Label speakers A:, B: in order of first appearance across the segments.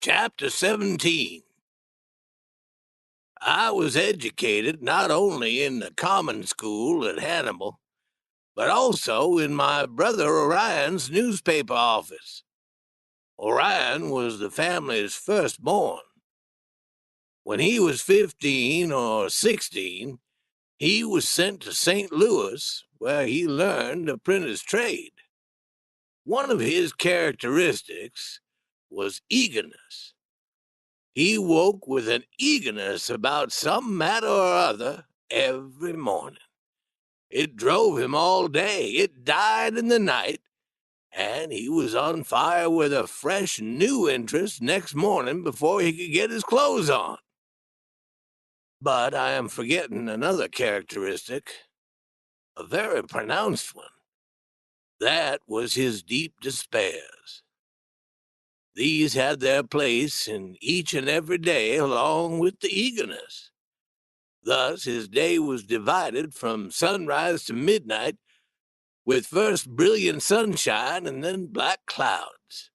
A: Chapter 17. I was educated not only in the common school at Hannibal, but also in my brother Orion's newspaper office. Orion was the family's firstborn. When he was 15 or 16, he was sent to St. Louis, where he learned the printer's trade. One of his characteristics was eagerness. He woke with an eagerness about some matter or other every morning. It drove him all day. It died in the night, and he was on fire with a fresh, new interest next morning before he could get his clothes on. But I am forgetting another characteristic, a very pronounced one. That was his deep despairs. These had their place in each and every day along with the eagerness. Thus his day was divided from sunrise to midnight, with first brilliant sunshine and then black clouds.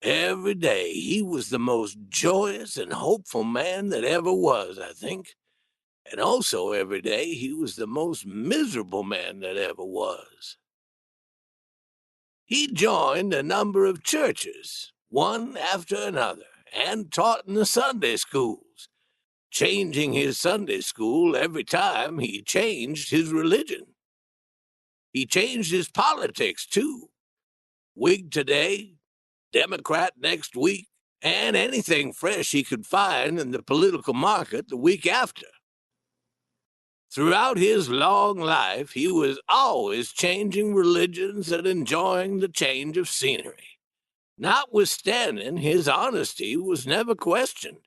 A: Every day he was the most joyous and hopeful man that ever was, I think. And also every day he was the most miserable man that ever was. He joined a number of churches, one after another, and taught in the Sunday schools, changing his Sunday school every time he changed his religion. He changed his politics, too. Whig today, Democrat next week, and anything fresh he could find in the political market the week after. Throughout his long life, he was always changing religions and enjoying the change of scenery. Notwithstanding, his honesty was never questioned.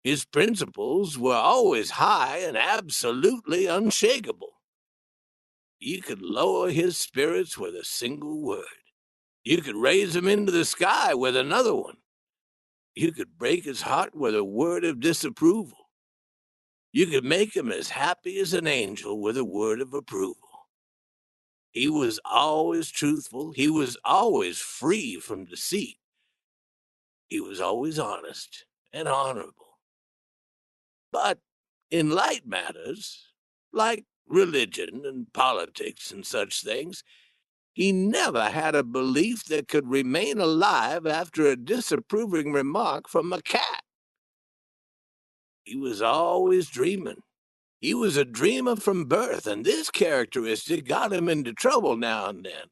A: His principles were always high and absolutely unshakable. You could lower his spirits with a single word. You could raise him into the sky with another one. You could break his heart with a word of disapproval. You could make him as happy as an angel with a word of approval. He was always truthful. He was always free from deceit. He was always honest and honorable. But in light matters, like religion and politics and such things, he never had a belief that could remain alive after a disapproving remark from a cat. He was always dreaming. He was a dreamer from birth, and this characteristic got him into trouble now and then.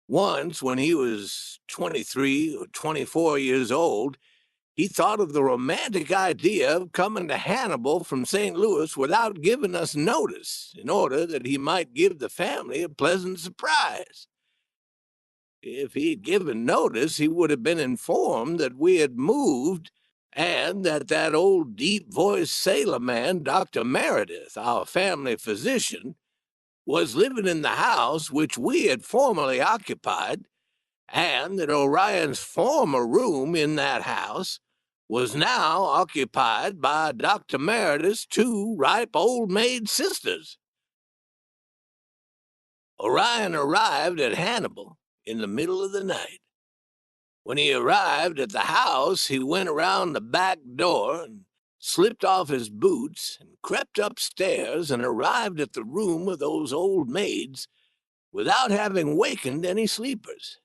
A: Once, when he was 23 or 24 years old, he thought of the romantic idea of coming to Hannibal from St. Louis without giving us notice, in order that he might give the family a pleasant surprise. If he'd given notice, he would have been informed that we had moved, and that old deep-voiced sailor man, Dr. Meredith, our family physician, was living in the house which we had formerly occupied, and that Orion's former room in that house was now occupied by Dr. Meredith's two ripe old maid sisters. Orion arrived at Hannibal in the middle of the night. When he arrived at the house, he went around the back door and slipped off his boots and crept upstairs and arrived at the room of those old maids without having wakened any sleepers.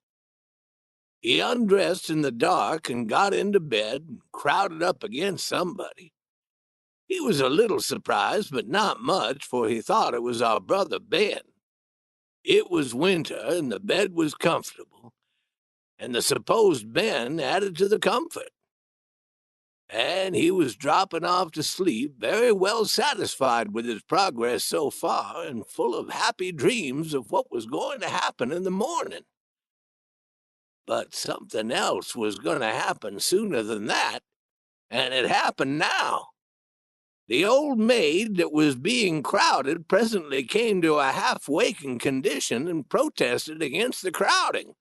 A: He undressed in the dark and got into bed and crowded up against somebody. He was a little surprised, but not much, for he thought it was our brother Ben. It was winter and the bed was comfortable, and the supposed Ben added to the comfort. And he was dropping off to sleep, very well satisfied with his progress so far and full of happy dreams of what was going to happen in the morning. But something else was going to happen sooner than that, and it happened now. The old maid that was being crowded presently came to a half-waking condition and protested against the crowding.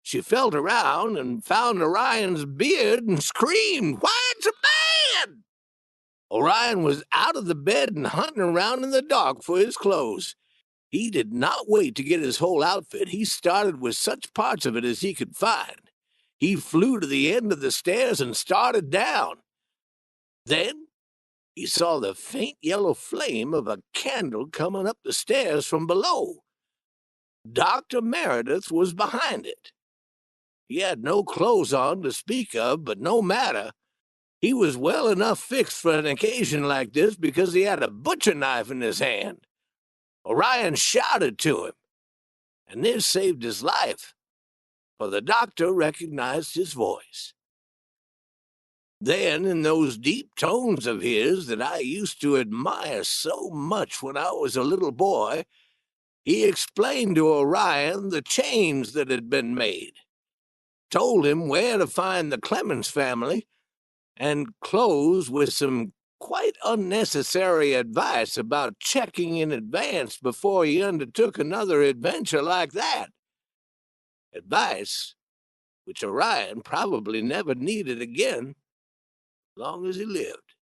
A: She felt around and found Orion's beard and screamed, "Why, it's a man!" Orion was out of the bed and hunting around in the dark for his clothes. He did not wait to get his whole outfit. He started with such parts of it as he could find. He flew to the end of the stairs and started down. Then he saw the faint yellow flame of a candle coming up the stairs from below. Dr. Meredith was behind it. He had no clothes on to speak of, but no matter. He was well enough fixed for an occasion like this because he had a butcher knife in his hand. Orion shouted to him, and this saved his life, for the doctor recognized his voice. Then, in those deep tones of his that I used to admire so much when I was a little boy, he explained to Orion the change that had been made, told him where to find the Clemens family, and closed with some quite unnecessary advice about checking in advance before he undertook another adventure like that. Advice which Orion probably never needed again as long as he lived.